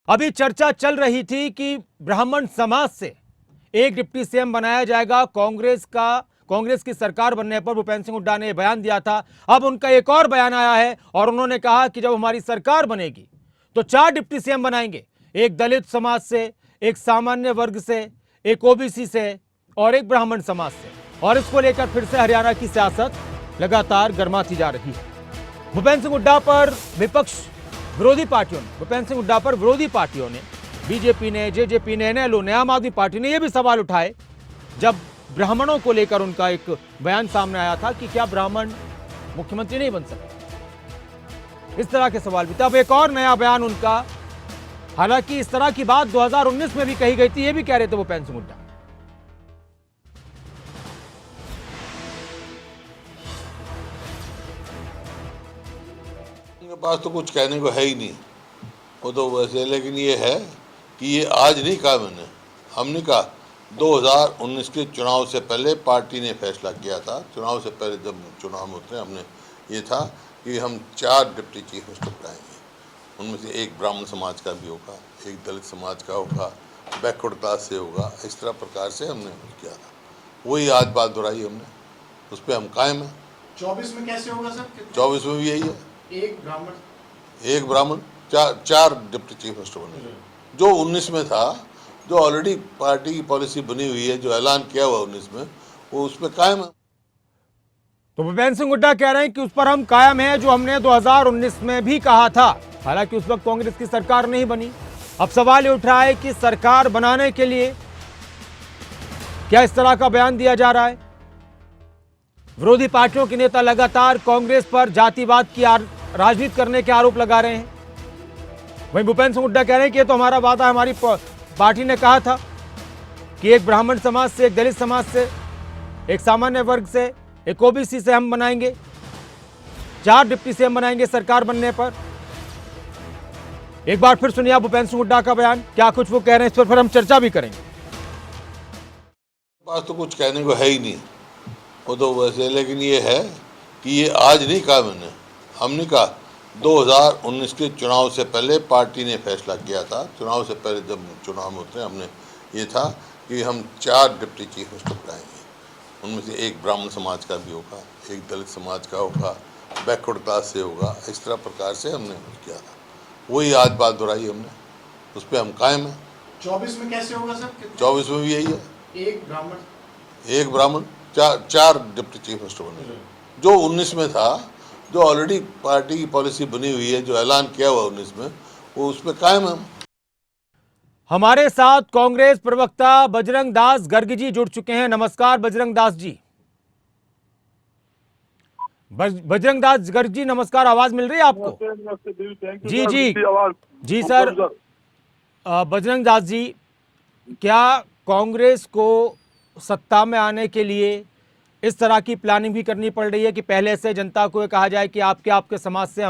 अभी चर्चा चल रही थी कि ब्राह्मण समाज से एक डिप्टी सीएम बनाया जाएगा। कांग्रेस की सरकार बनने पर भूपेंद्र सिंह हुड्डा ने बयान दिया था। अब उनका एक और बयान आया है और उन्होंने कहा कि जब हमारी सरकार बनेगी तो 4 डिप्टी सीएम बनाएंगे, एक दलित समाज से, एक सामान्य वर्ग से, एक ओबीसी से और एक ब्राह्मण समाज से। और इसको लेकर फिर से हरियाणा की सियासत लगातार गर्माती जा रही है। भूपेंद्र सिंह हुड्डा पर विरोधी पार्टियों ने बीजेपी ने, जेजेपी ने, एनएलओ ने, आम आदमी पार्टी ने यह भी सवाल उठाए जब ब्राह्मणों को लेकर उनका एक बयान सामने आया था कि क्या ब्राह्मण मुख्यमंत्री नहीं बन सकते। इस तरह के सवाल भी थे। अब एक और नया बयान उनका, हालांकि इस तरह की बात 2019 में भी कही गई थी, यह भी कह रहे थे भूपेंद्र सिंह हुड्डा। उनके पास तो कुछ कहने को है ही नहीं, वो तो वैसे। लेकिन ये है कि ये आज नहीं कहा हमने कहा 2019 के चुनाव से पहले पार्टी ने फैसला किया था। चुनाव से पहले जब चुनाव में उतरे हमने ये था कि हम 4 डिप्टी चीफ मिनिस्टर बनाएंगे। उनमें से एक ब्राह्मण समाज का भी होगा, एक दलित समाज का होगा, बैकवर्ड क्लास से होगा। इस तरह प्रकार से हमने किया था। वही आज बात दोहराई हमने, उस पर हम कायम हैं। 24 में कैसे होगा सर? 24 में भी यही है, एक ब्राह्मण, 4 डिप्टी चीफ मिनिस्टर बने। जो 19 में था, जो ऑलरेडी पार्टी की पॉलिसी बनी हुई है, जो ऐलान किया हुआ 19 में, वो उस पर कायम है। तो भूपेंद्र सिंह हुड्डा कह रहे हैं कि उस पर हम कायम हैं जो हमने 2019 में भी कहा था। हालांकि उस वक्त कांग्रेस की सरकार नहीं बनी। अब सवाल ये उठ रहा है कि सरकार बनाने के लिए क्या इस तरह का बयान दिया जा रहा है। विरोधी पार्टियों के नेता लगातार कांग्रेस पर जातिवाद की राजनीति करने के आरोप लगा रहे हैं। वहीं भूपेंद्र सिंह हुड्डा कह रहे हैं कि ये तो हमारा वादा, हमारी पार्टी ने कहा था कि एक ब्राह्मण समाज से, एक दलित समाज से, एक सामान्य वर्ग से, एक ओबीसी से हम बनाएंगे, 4 डिप्टी सीएम बनाएंगे सरकार बनने पर। एक बार फिर सुनिए आप भूपेंद्र सिंह हुड्डा का बयान, क्या कुछ वो कह रहे हैं, इस पर फिर हम चर्चा भी करेंगे। पास तो कुछ कहने को है ही नहीं, वो तो वैसे। लेकिन ये है कि ये आज नहीं कहा हमने कहा 2019 के चुनाव से पहले पार्टी ने फैसला किया था। चुनाव से पहले जब चुनाव में उतरे हमने ये था कि हम 4 डिप्टी चीफ मिनिस्टर बनाएंगे। उनमें से एक ब्राह्मण समाज का भी होगा, एक दलित समाज का होगा, बैकवर्ड क्लास से होगा। इस तरह प्रकार से हमने किया था। वही आज बात दोहराई हमने, उस पर हम कायम हैं। 24 में कैसे होगा सर? 24 में भी यही है, एक ब्राह्मण, 4 डिप्टी चीफ मिनिस्टर बने। जो 19 में था, जो ऑलरेडी पार्टी की पॉलिसी बनी हुई है, जो ऐलान किया हुआ 19 में, वो उस पर कायम है। हमारे साथ कांग्रेस प्रवक्ता बजरंग दास गर्ग जी जुड़ चुके हैं। नमस्कार बजरंग दास जी। बजरंग दास गर्ग जी नमस्कार, आवाज मिल रही है आपको? जी जी जी सर। बजरंग दास जी, क्या कांग्रेस को सत्ता में आने के लिए इस तरह की प्लानिंग भी करनी पड़ रही है कि पहले से जनता को ये कहा जाए कि आपके समाज से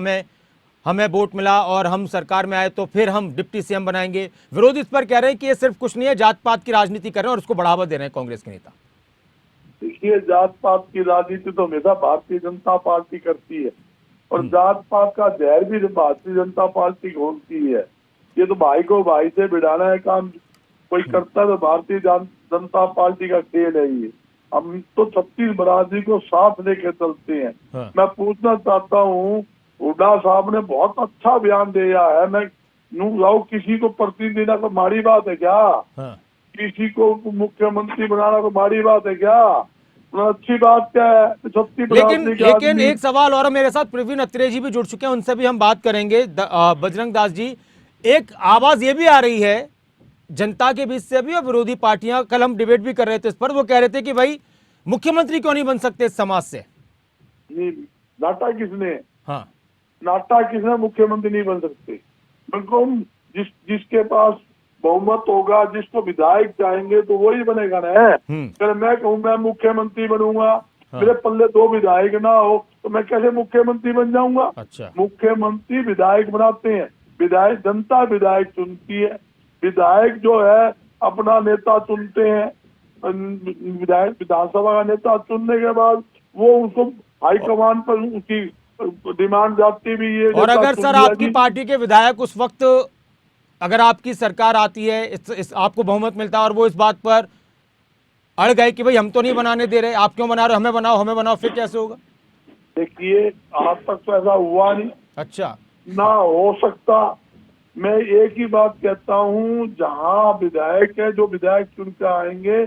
हमें वोट मिला और हम सरकार में आए तो फिर हम डिप्टी सीएम बनाएंगे? विरोध इस पर कह रहे हैं कि ये सिर्फ कुछ नहीं है, जात पात की राजनीति कर रहे हैं और उसको बढ़ावा दे रहे हैं कांग्रेस के नेता। देखिए, जात पात की राजनीति तो हमेशा भारतीय जनता पार्टी करती है और जात पात का जहर भी भारतीय जनता पार्टी घोलती है। ये तो भाई को भाई से भिड़ाना है काम कोई करता है तो भारतीय जनता पार्टी का खेल है ये। हम तो 36 बरादरी को साथ लेके चलते हैं। हाँ। मैं पूछना चाहता हूँ, हुड्डा साहब ने बहुत अच्छा बयान दिया है। मैं किसी को प्रतिनिधि देना तो माड़ी बात है क्या? हाँ। किसी को मुख्यमंत्री बनाना तो माड़ी बात है क्या? अच्छी बात क्या है? 36 लेकिन एक सवाल और, मेरे साथ प्रवीण अत्रेय जी भी जुड़ चुके हैं, उनसे भी हम बात करेंगे। बजरंग दास जी, एक आवाज ये भी आ रही है जनता के बीच से भी और विरोधी पार्टियां, कल हम डिबेट भी कर रहे थे इस पर, वो कह रहे थे कि भाई मुख्यमंत्री क्यों नहीं बन सकते इस समाज से? नाटा किसने? हाँ, नाटा किसने मुख्यमंत्री नहीं बन सकते? बिल्कुल, जिसके पास बहुमत होगा, जिसको विधायक चाहेंगे तो वही बनेगा ना। अगर मैं कहूँ मैं मुख्यमंत्री बनूंगा, मेरे पल्ले 2 विधायक ना हो तो मैं कैसे मुख्यमंत्री बन जाऊंगा? अच्छा। मुख्यमंत्री विधायक बनाते हैं, विधायक जनता विधायक चुनती है। विधायक जो है अपना नेता चुनते हैं, विधायक विधानसभा का नेता चुनने के बाद वो उसको हाईकमान पर उसकी डिमांड जाती भी है। और अगर सर आपकी पार्टी के विधायक उस वक्त अगर आपकी सरकार आती है, इस आपको बहुमत मिलता है और वो इस बात पर अड़ गए कि भाई हम तो नहीं बनाने दे रहे, आप क्यों बना रहे हो, हमें बनाओ, फिर कैसे होगा? देखिए, आज तक तो ऐसा हुआ नहीं, अच्छा, ना हो सकता। मैं एक ही बात कहता हूँ, जहाँ विधायक है, जो विधायक चुन के आएंगे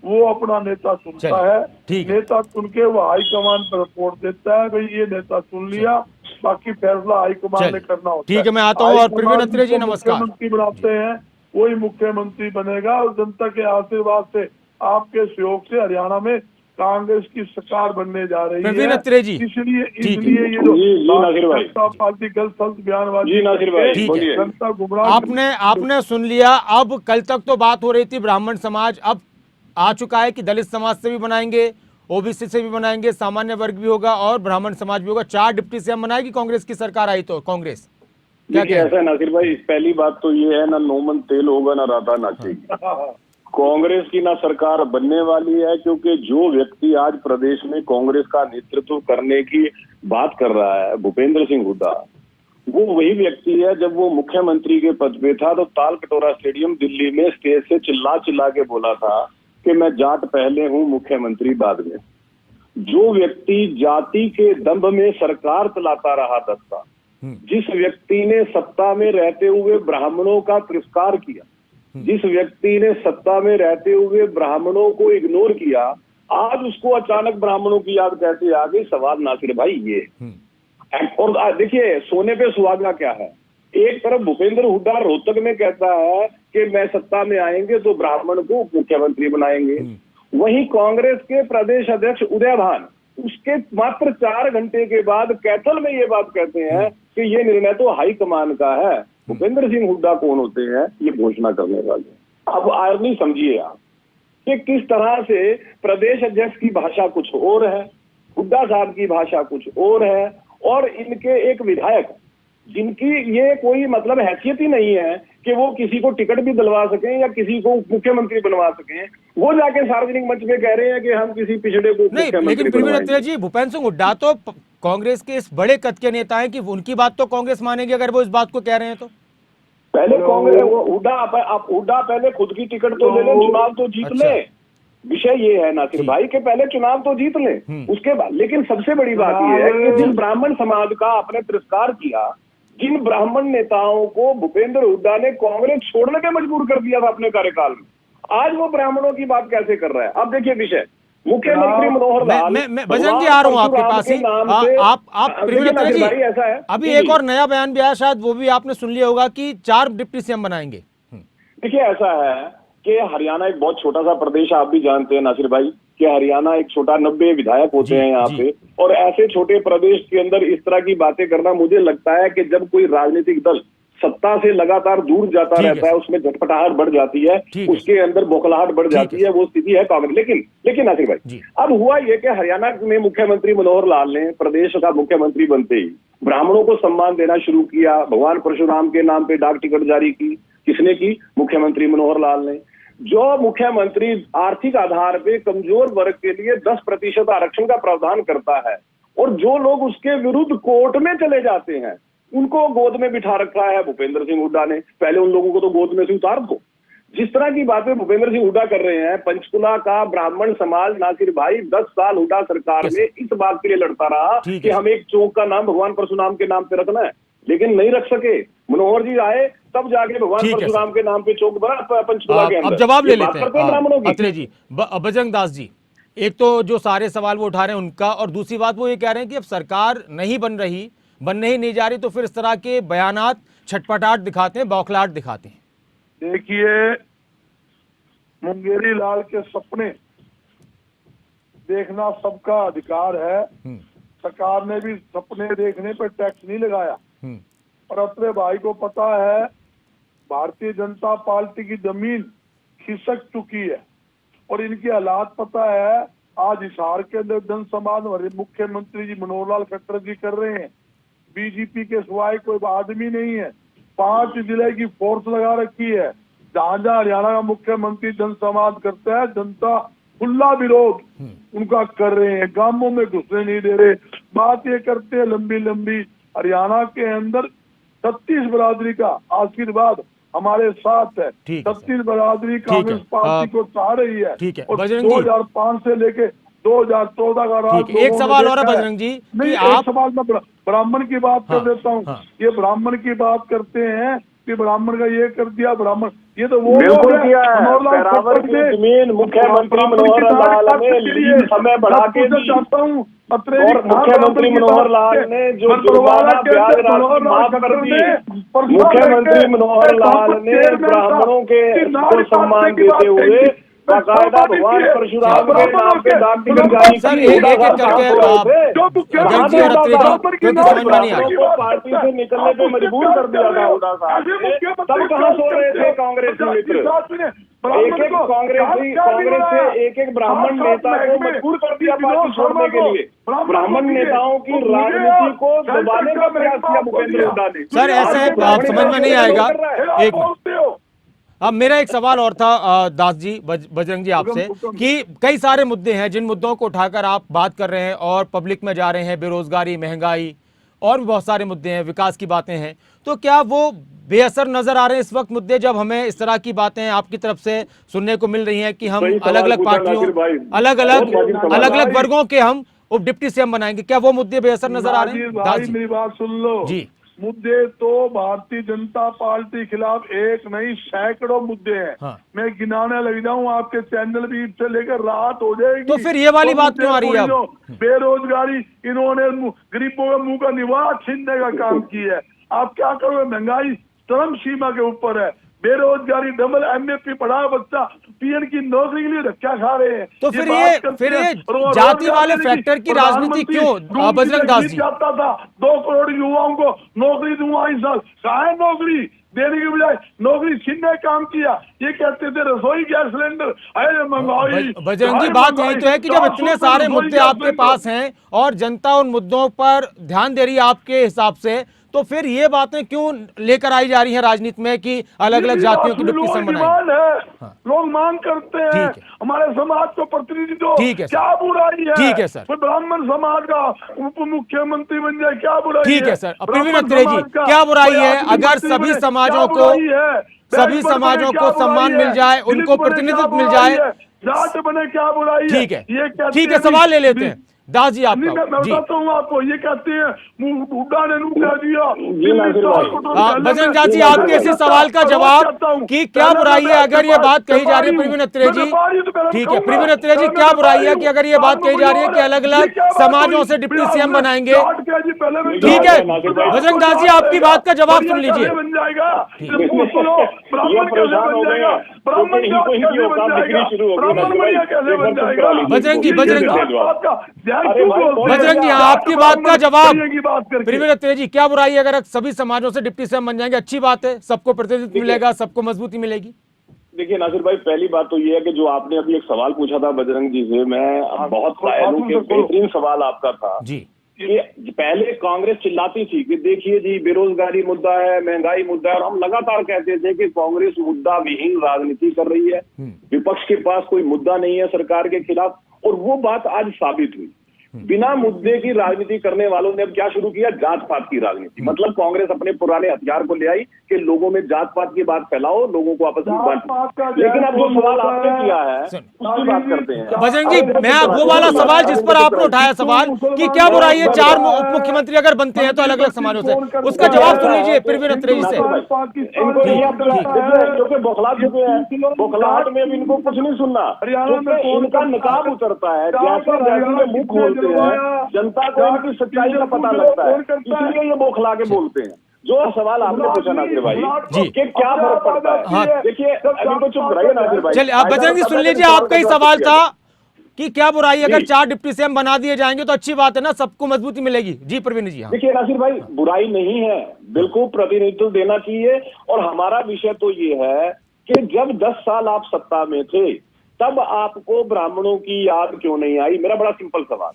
वो अपना नेता चुनता चलिए, है। ठीक है। नेता चुन के वो हाईकमान पर रिपोर्ट देता है, भाई ये नेता चुन लिया, बाकी फैसला हाईकमान ने चलिए, करना होता है। ठीक है, मैं आता हूँ। और प्रवीण हाईकमान अत्रे जी, जिसको नमस्कार। मुख्यमंत्री बनाते हैं वही मुख्यमंत्री बनेगा, और जनता के आशीर्वाद से, आपके सहयोग से हरियाणा में कांग्रेस की सरकार बनने जा रही प्रवीण है। अत्रे जी, इसलिए ठीक है। ये जो नासिर भाई। जनता पार्टी गलत बयानबाजी जी, नासिर भाई, ठीक है। बोलिए। जनता गुमराह आपने सुन लिया। अब कल तक तो बात हो रही थी ब्राह्मण समाज, अब आ चुका है कि दलित समाज से भी बनाएंगे, ओबीसी से भी बनाएंगे, सामान्य वर्ग भी होगा और ब्राह्मण समाज भी होगा। 4 डिप्टी सीएम बनाएगी कांग्रेस की सरकार आई तो। कांग्रेस क्या देखिए, कहें? ऐसा है नासिर भाई, पहली बात तो ये है, ना नोमन तेल होगा ना राता नाचेगी। कांग्रेस की ना सरकार बनने वाली है, क्योंकि जो व्यक्ति आज प्रदेश में कांग्रेस का नेतृत्व करने की बात कर रहा है, भूपेंद्र सिंह हुड्डा, वो वही व्यक्ति है जब वो मुख्यमंत्री के पद पे था तो ताल कटोरा स्टेडियम दिल्ली में स्टेज से चिल्ला चिल्ला के बोला था कि मैं जाट पहले हूं, मुख्यमंत्री बाद में। जो व्यक्ति जाति के दंभ में सरकार चलाता रहा 10 साल, जिस व्यक्ति ने सत्ता में रहते हुए ब्राह्मणों का तिरस्कार किया, जिस व्यक्ति ने सत्ता में रहते हुए ब्राह्मणों को इग्नोर किया, आज उसको अचानक ब्राह्मणों की याद कैसे आ गई? सवाल नासिर भाई ये। और देखिए, सोने पे सुहागा क्या है, एक तरफ भूपेंद्र हुड्डा रोहतक में कहता है कि मैं सत्ता में आएंगे तो ब्राह्मण को मुख्यमंत्री बनाएंगे, वहीं कांग्रेस के प्रदेश अध्यक्ष उदय भान उसके मात्र 4 घंटे के बाद कैथल में ये बात कहते हैं कि ये निर्णय तो हाईकमान का है। भूपेंद्र सिंह हुड्डा कौन होते हैं ये घोषणा करने वाले? अब आर्मी समझिए आप कि किस तरह से प्रदेश अध्यक्ष की भाषा कुछ और है, हुड्डा साहब की भाषा कुछ और है, और इनके एक विधायक जिनकी ये कोई मतलब हैसियत ही नहीं है कि वो किसी को टिकट भी दिलवा सकें या किसी को मुख्यमंत्री बनवा सकें, वो जाके सार्वजनिक मंच पे कह रहे हैं कि हम किसी पिछड़े को नहीं, लेकिन प्रवीण अत्रे जी, भूपेंद्र सिंह हुड्डा तो कांग्रेस के इस बड़े कद के नेता हैं कि उनकी बात तो कांग्रेस मानेगी अगर वो इस बात को कह रहे हैं तो। पहले कांग्रेस हुड्डा पहले खुद की टिकट तो ले लें, चुनाव तो जीत अच्छा। ले। विषय ये है नासिर भाई के पहले चुनाव तो जीत लें, उसके बाद। लेकिन सबसे बड़ी बात यह है कि जिन ब्राह्मण समाज का आपने तिरस्कार किया, जिन ब्राह्मण नेताओं को भूपेंद्र हुड्डा ने कांग्रेस छोड़ने के मजबूर कर दिया था अपने कार्यकाल में, आज वो ब्राह्मणों की बात कैसे कर रहा है? अब देखिए विषय, मुख्यमंत्री मनोहर लाल, मैं बजरंग जी आ रहा हूं आपके पास ही। आप प्रवीण अत्रे जी, ऐसा है, अभी एक और नया बयान भी आया, शायद वो भी आपने सुन लिया होगा कि 4 डिप्टी सीएम बनाएंगे। देखिए, ऐसा है कि हरियाणा एक बहुत छोटा सा प्रदेश, आप भी जानते हैं नासिर भाई कि हरियाणा एक छोटा, 90 विधायक होते हैं यहाँ पे, और ऐसे छोटे प्रदेश के अंदर इस तरह की बातें करना, मुझे लगता है कि जब कोई राजनीतिक दल सत्ता से लगातार दूर जाता रहता है, उसमें झटपटाहट बढ़ जाती है, उसके अंदर बौखलाहट बढ़ जाती है, वो स्थिति है कांग्रेस। लेकिन नासिर भाई, अब हुआ ये कि हरियाणा में मुख्यमंत्री मनोहर लाल ने प्रदेश का मुख्यमंत्री बनते ही ब्राह्मणों को सम्मान देना शुरू किया, भगवान परशुराम के नाम पे डाक टिकट जारी की। किसने की? मुख्यमंत्री मनोहर लाल ने। जो मुख्यमंत्री आर्थिक आधार पे कमजोर वर्ग के लिए 10% आरक्षण का प्रावधान करता है, और जो लोग उसके विरुद्ध कोर्ट में चले जाते हैं उनको गोद में बिठा रखा है भूपेंद्र सिंह हुड्डा ने। पहले उन लोगों को तो गोद में से उतार दो। जिस तरह की बातें भूपेंद्र सिंह हुड्डा कर रहे हैं, पंचकुला का ब्राह्मण समाज नासिर भाई 10 साल हुड्डा सरकार में इस बात के लिए लड़ता रहा कि हम एक चौक का नाम भगवान परशुराम के नाम पे रखना है, लेकिन नहीं रख सके। मनोहर जी आए तब जाके भगवान परशुराम के नाम पे चौक बना पंचकुला के अंदर। अब जवाब ले लेते हैं अत्रे जी। बजरंग दास जी, एक तो जो सारे सवाल वो उठा रहे हैं उनका, और दूसरी बात वो ये कह रहे हैं कि अब सरकार नहीं बनने ही नहीं जा रही, तो फिर इस तरह के बयानात छटपटाहट दिखाते हैं, बौखलाहट दिखाते हैं। देखिए, मुंगेरी लाल के सपने देखना सबका अधिकार है। सरकार ने भी सपने देखने पर टैक्स नहीं लगाया, और अत्रे भाई को पता है भारतीय जनता पार्टी की जमीन खिसक चुकी है, और इनके हालात पता है। आज हिसार के अंदर जनसंवाद मुख्यमंत्री जी मनोहर लाल खट्टर जी कर रहे हैं, बीजेपी के सिवाय कोई आदमी नहीं है, 5 जिले की फोर्स लगा रखी है। जहां जहां हरियाणा का मुख्यमंत्री जनसंवाद करता है, जनता खुला विरोध उनका कर रहे हैं, गांवों में घुसने नहीं दे रहे। बात ये करते हैं लंबी लंबी, हरियाणा के अंदर 36 बरादरी का आशीर्वाद हमारे साथ है। ठीक है, सर। 36 बरादरी कांग्रेस पार्टी को चाह रही है। ठीक है, और बजरंग जी। 2005 से लेके 2014 का राज ठीक है, एक लोगों ने सवाल और है देखा है। बजरंग जी नहीं, कि एक आप सवाल मैं ब्राह्मण की बात हाँ, कर देता हूँ। हाँ। ये ब्राह्मण की बात करते हैं कि ब्राह्मण का ये कर दिया, ब्राह्मण ये तो वो बिल्कुल लोग हैं, किया है। मनोहर लाल पैरावर खट्टर की ने जमीन मुख्यमंत्री मनोहर लाल ने लीज समय बढ़ा के दी चाहता हूँ। और मुख्यमंत्री मनोहर लाल ने जो जुर्माना ब्याज राशि माफ कर दी। मुख्यमंत्री मनोहर लाल ने ब्राह्मणों के को सम्मान देते हुए बाकायदा भगवान परशुराम के नाम पे डाक टिकट जारी सर, की। एक एक करके बजरंग जी और अत्रे जी, क्योंकि समझ में नहीं आ ब्राह्मणों को पार्टी से निकलने पे मजबूर कर दिया था हुड्डा साहब ने। तब कहाँ सो रहे थे कांग्रेस मित्र? एक एक कांग्रेस से एक ब्राह्मण नेता को मजबूर कर दिया पार्टी छोड़ने के लिए। ब्राह्मण नेताओं की राजनीति को दबाने का प्रयास किया भूपेंद्र हुड्डा ने। सर, ऐसे आप समझ में नहीं आएगा। एक मिनट, अब मेरा एक सवाल और था दास जी, बजरंग जी आपसे, कि कई सारे मुद्दे हैं जिन मुद्दों को उठाकर आप बात कर रहे हैं और पब्लिक में जा रहे हैं, बेरोजगारी, महंगाई और भी बहुत सारे मुद्दे हैं, विकास की बातें हैं, तो क्या वो बेअसर नजर आ रहे हैं इस वक्त मुद्दे, जब हमें इस तरह की बातें आपकी तरफ से सुनने को मिल रही हैं कि हम अलग अलग पार्टियों, अलग अलग वर्गों के हम उप डिप्टी सीएम बनाएंगे, क्या वो मुद्दे बेअसर नजर आ रहे हैं? दास जी, मेरी बात सुन लो जी। मुद्दे तो भारतीय जनता पार्टी खिलाफ एक नहीं सैकड़ों मुद्दे हैं। हाँ। मैं गिनाने लग जाऊं आपके चैनल भी से लेकर रात हो जाएगी। तो फिर ये वाली बात क्यों आ रही है अब? बेरोजगारी, इन्होंने गरीबों के मुंह का निवास छीनने का काम किया है। आप क्या करोगे? महंगाई चरम सीमा के ऊपर है, बेरोजगारी, डबल एमएसपी पढ़ा बच्चा पीएन की नौकरी के लिए धक्का खा रहे हैं। तो फिर ये जाति वाले फैक्टर की राजनीति क्यों? बजरंग दास जी, चाहता था 2 करोड़ युवाओं को नौकरी दूंगा इस साल, कहाँ है नौकरी देने के बजाय नौकरी छीनने का काम किया। ये कहते थे रसोई गैस सिलेंडर, अरे महंगाई। बजरंग जी, बात यही तो है कि जब इतने सारे मुद्दे आपके पास हैं और जनता उन मुद्दों पर ध्यान दे रही है आपके हिसाब से, तो फिर ये बातें क्यों लेकर आई जा रही हैं राजनीति में कि अलग अलग जातियों की डिप्टी सीएम बनाएंगे? लोग मांग करते हैं हमारे समाज को प्रतिनिधि दो। ठीक है, क्या बुराई है? ठीक है सर। कोई ब्राह्मण समाज का उप मुख्यमंत्री बन जाए, क्या बुराई है? ठीक है सर। प्रवीण अत्रे जी, क्या बुराई है अगर सभी समाजों को सम्मान मिल जाए, उनको प्रतिनिधित्व मिल जाए? जाट बने, क्या बुराई है? ठीक है, सवाल ले लेते हैं दास जी आपका। मैं बताता हूँ आपको, ये कहते हैं हुड्डा ने नू कह दिया। बजरंग दास जी, आपके इसी सवाल का जवाब कि क्या बुराई है अगर ये बात कही जा रही है? प्रवीण अत्रे जी, ठीक है, प्रवीण अत्रे जी, क्या बुराई है कि अगर ये बात कही जा रही है कि अलग अलग समाजों से डिप्टी सीएम बनाएंगे? ठीक है, बजरंग दास जी, आपकी बात का जवाब सुन लीजिए। बन जाएगा, ब्राह्मण कैसे बन जाएगा? ब्राह्मण कैसे बन जाएगा? बजरंग जी, आपकी बात का जवाब। प्रवीण अत्रे जी, क्या बुराई है अगर सभी समाजों से डिप्टी सीएम बन जाएंगे? अच्छी बात है, सबको प्रतिनिधित्व मिलेगा, सबको मजबूती मिलेगी। देखिए नासिर भाई, पहली बात तो ये है कि जो आपने अभी एक सवाल पूछा था बजरंग जी से, मैं बहुत कायल हूं कि बेहतरीन सवाल आपका था जी। कि पहले कांग्रेस चिल्लाती थी कि देखिए जी बेरोजगारी मुद्दा है, महंगाई मुद्दा है, और हम लगातार कहते थे कि कांग्रेस मुद्दा विहीन राजनीति कर रही है, विपक्ष के पास कोई मुद्दा नहीं है सरकार के खिलाफ, और वो बात आज साबित हुई। बिना मुद्दे की राजनीति करने वालों ने अब क्या शुरू किया? जात पात की राजनीति। मतलब कांग्रेस अपने पुराने हथियार को ले आई कि लोगों में जात पात की बात फैलाओ, लोगों को आपस में बांटो। लेकिन अब जो सवाल आपने किया है उसकी बात करते हैं। बजरंग जी, मैं वो वाला सवाल जिस पर आपने उठाया सवाल कि क्या बुराई है 4 उप मुख्यमंत्री अगर बनते हैं तो अलग अलग समाजों से, उसका जवाब सुन लीजिए प्रवीण अत्रे जी से। क्योंकि बौखला चुके हैं, बौखलाहट में भी इनको कुछ नहीं सुनना, इनका नकाब उतरता है, जैसे मुंह खोलते हैं जनता को इनकी सच्चाई का पता लगता है, इसलिए ये बौखला के बोलते हैं। जो सवाल आपने पूछा नासिर भाई जी कि क्या फर्क पड़ता है, हाँ। देखिए अभी तो चुप रहिए नासिर भाई। चलिए, आप बजरंग जी सुन लीजिए, आपका ही सवाल था कि क्या बुराई अगर 4 डिप्टी सीएम बना दिए जाएंगे तो अच्छी बात है ना, सबको मजबूती मिलेगी। जी प्रवीण जी। देखिए नासिर भाई, बुराई नहीं है, बिल्कुल प्रतिनिधित्व देना चाहिए, और हमारा विषय तो ये है कि जब 10 साल आप सत्ता में थे तब आपको ब्राह्मणों की याद क्यों नहीं आई? मेरा बड़ा सिंपल सवाल।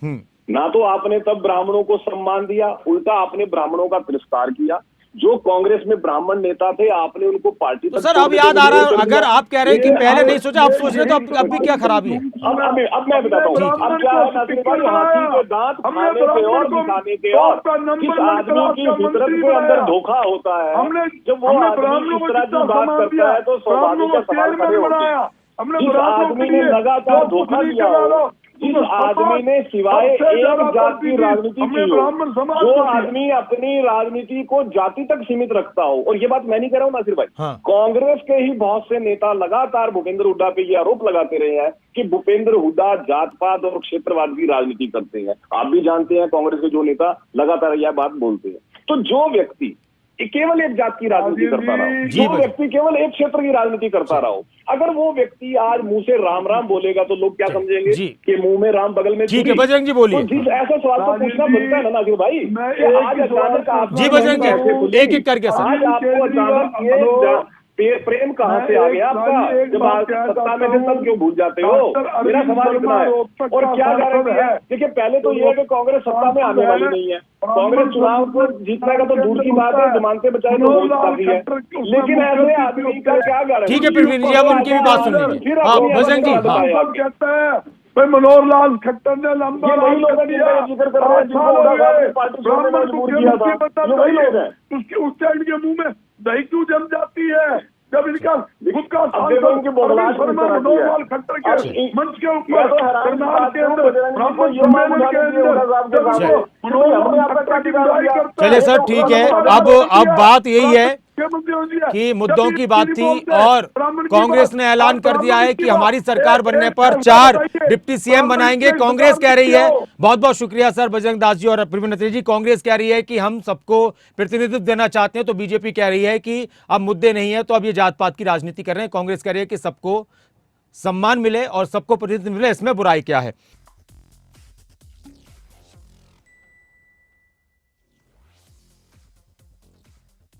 ना तो आपने तब ब्राह्मणों को सम्मान दिया, उल्टा आपने ब्राह्मणों का तिरस्कार किया। जो कांग्रेस में ब्राह्मण नेता थे, आपने उनको पार्टी तो सर अब याद आ रहा है, अगर आप कह रहे हैं कि पहले नहीं सोचा, अब सोच रहे तो अब भी क्या खराबी है? अब मैं बताता हूँ, अब क्या है नासिर भाई, हाथी के दांत खाने पे और दिखाने के, और किस आदमी की फितरत के अंदर धोखा होता है, जब वो आदमी इस तरह की बात करता है तो स्वाभाविक का सवाल खड़े होते हैं। जिस आदमी ने लगातार धोखा दिया हो, जिस आदमी ने सिवाय एक जात की राजनीति की हो, जो आदमी अपनी राजनीति को जाति तक सीमित रखता हो, और ये बात मैं नहीं कह रहा हूँ नासिर भाई, हाँ। कांग्रेस के ही बहुत से नेता लगातार भूपेंद्र हुड्डा पे ये आरोप लगाते रहे हैं कि भूपेंद्र हुड्डा जातपात और क्षेत्रवाद की राजनीति करते हैं। आप भी जानते हैं कांग्रेस के जो नेता लगातार यह बात बोलते हैं। तो जो व्यक्ति केवल एक जात की राजनीति करता रहा हो, जो व्यक्ति केवल एक क्षेत्र की राजनीति करता रहा हो, अगर वो व्यक्ति आज मुंह से राम राम बोलेगा तो लोग क्या समझेंगे कि मुंह में राम बगल में। ठीक है बजरंग जी बोलिए। तो ऐसा सवाल तो पूछना बनता है ना नासिर भाई, कि आज अचानक जी बजरंग जी एक एक करके सर। आज आपको अचानक प्रेम कहाँ से आ गया आपका, जब आप सत्ता में थे तब क्यों भूल जाते हो? मेरा सवाल इतना है। और क्या गारंटी है? देखिए पहले तो ये है कि कांग्रेस सत्ता में आने वाली नहीं है, कांग्रेस चुनाव को जीतने का तो दूर की बात है, जमानतें बचाए तो बहुत काफी है, लेकिन ऐसे आदमी का क्या गारंटी? ठीक है प्रवीण जी, अब उनकी भी बात सुन लीजिए। हाँ बजरंग जी, हाँ भाई मनोहर लाल खट्टर ने लंबा वही लोग हैं जिक्र कर रहे हैं, जिनको हुड्डा साहब ने पार्टी छोड़ने में मजबूर किया था, ये वही लोग हैं। उसके उस साइड के मुंह में दही क्यों जम जाती है जब इनका खुद का उनकी बोगलाहट की तरह की है। मनोहर खट्टर के मंच के ऊपर मैं तो हैरान करनाल के अंदर ब्राह्मण ये मामला सम्मेलन के अंदर मनोहर खट्टर की बुराई करता है। चलिए सर ठीक है, अब बात यही है कि मुद्दों की बात थी और कांग्रेस ने ऐलान कर दिया है कि हमारी सरकार बनने पर 4 डिप्टी सीएम बनाएंगे। कांग्रेस कह रही है, बहुत बहुत शुक्रिया सर बजरंग दास जी और प्रवीण अत्री जी, कांग्रेस कह रही है कि हम सबको प्रतिनिधित्व देना चाहते हैं, तो बीजेपी कह रही है कि अब मुद्दे नहीं है तो अब ये जात पात की राजनीति कर रहे हैं। कांग्रेस कह रही है कि सबको सम्मान मिले और सबको प्रतिनिधित्व मिले, इसमें बुराई क्या है।